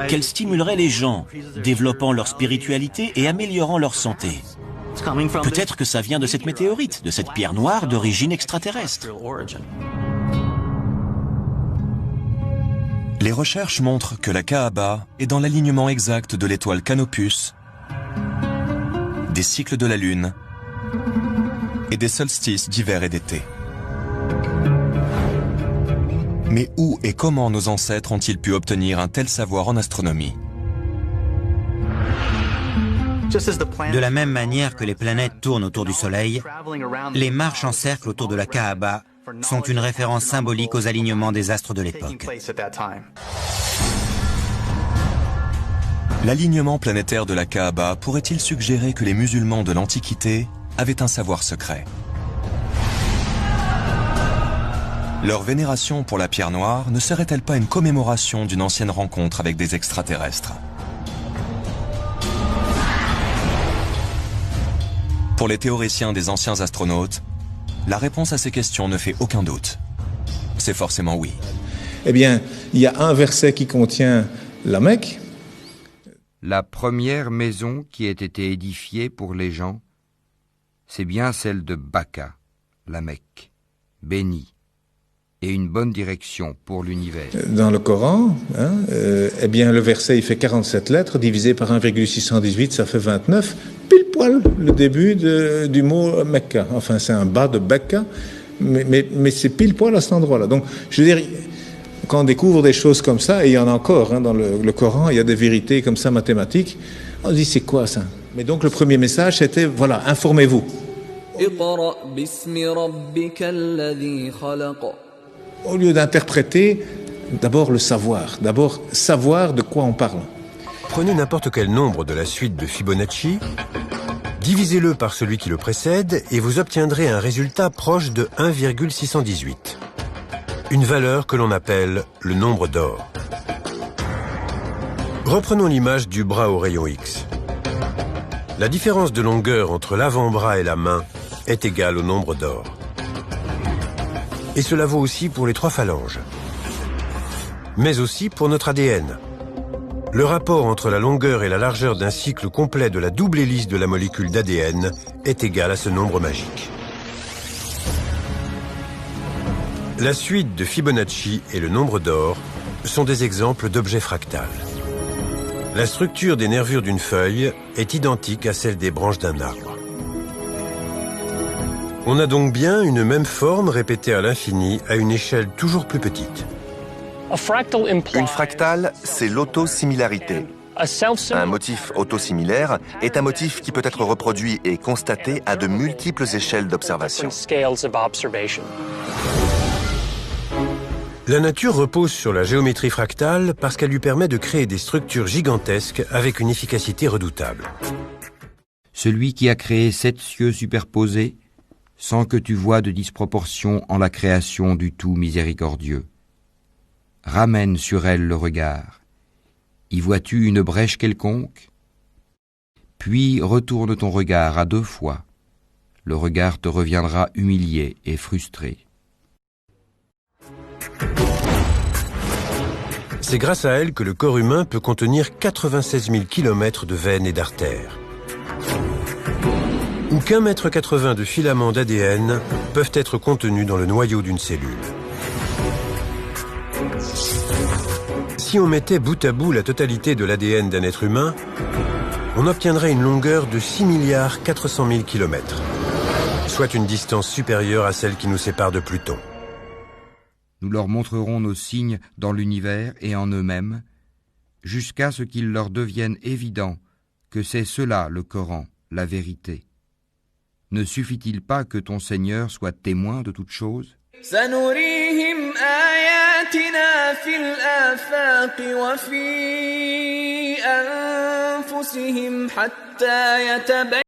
qu'elle stimulerait les gens, développant leur spiritualité et améliorant leur santé. Peut-être que ça vient de cette météorite, de cette pierre noire d'origine extraterrestre. Les recherches montrent que la Kaaba est dans l'alignement exact de l'étoile Canopus, des cycles de la Lune et des solstices d'hiver et d'été. Mais où et comment nos ancêtres ont-ils pu obtenir un tel savoir en astronomie? De la même manière que les planètes tournent autour du Soleil, les marches en cercle autour de la Kaaba sont une référence symbolique aux alignements des astres de l'époque. L'alignement planétaire de la Kaaba pourrait-il suggérer que les musulmans de l'Antiquité avaient un savoir secret? Leur vénération pour la pierre noire ne serait-elle pas une commémoration d'une ancienne rencontre avec des extraterrestres? Pour les théoriciens des anciens astronautes, la réponse à ces questions ne fait aucun doute. C'est forcément oui. Eh bien, il y a un verset qui contient la Mecque. La première maison qui ait été édifiée pour les gens, c'est bien celle de Baka, la Mecque, bénie, et une bonne direction pour l'univers. Dans le Coran, eh bien, le verset il fait 47 lettres, divisé par 1,618, ça fait 29, pile poil le début du mot Mecca. Enfin, c'est un bas de Becca, mais c'est pile poil à cet endroit-là. Donc, je veux dire, quand on découvre des choses comme ça, et il y en a encore dans le Coran, il y a des vérités comme ça mathématiques, on se dit, c'est quoi ça? Mais donc, le premier message, c'était, voilà, informez-vous. Au lieu d'interpréter, d'abord le savoir. D'abord, savoir de quoi on parle. Prenez n'importe quel nombre de la suite de Fibonacci, divisez-le par celui qui le précède et vous obtiendrez un résultat proche de 1,618. Une valeur que l'on appelle le nombre d'or. Reprenons l'image du bras au rayon X. La différence de longueur entre l'avant-bras et la main est égale au nombre d'or. Et cela vaut aussi pour les 3 phalanges. Mais aussi pour notre ADN. Le rapport entre la longueur et la largeur d'un cycle complet de la double hélice de la molécule d'ADN est égal à ce nombre magique. La suite de Fibonacci et le nombre d'or sont des exemples d'objets fractals. La structure des nervures d'une feuille est identique à celle des branches d'un arbre. On a donc bien une même forme répétée à l'infini à une échelle toujours plus petite. Une fractale, c'est l'autosimilarité. Un motif autosimilaire est un motif qui peut être reproduit et constaté à de multiples échelles d'observation. La nature repose sur la géométrie fractale parce qu'elle lui permet de créer des structures gigantesques avec une efficacité redoutable. Celui qui a créé 7 cieux superposés, sans que tu vois de disproportion en la création du tout miséricordieux. Ramène sur elle le regard. Y vois-tu une brèche quelconque? Puis retourne ton regard à 2 fois. Le regard te reviendra humilié et frustré. C'est grâce à elle que le corps humain peut contenir 96 000 km de veines et d'artères. Ou qu'1,80 m de filaments d'ADN peuvent être contenus dans le noyau d'une cellule. Si on mettait bout à bout la totalité de l'ADN d'un être humain, on obtiendrait une longueur de 6 400 000 km, soit une distance supérieure à celle qui nous sépare de Pluton. Nous leur montrerons nos signes dans l'univers et en eux-mêmes, jusqu'à ce qu'il leur devienne évident que c'est cela le Coran, la vérité. Ne suffit-il pas que ton Seigneur soit témoin de toutes choses? سنريهم آياتنا في الآفاق وفي أنفسهم حتى يتبين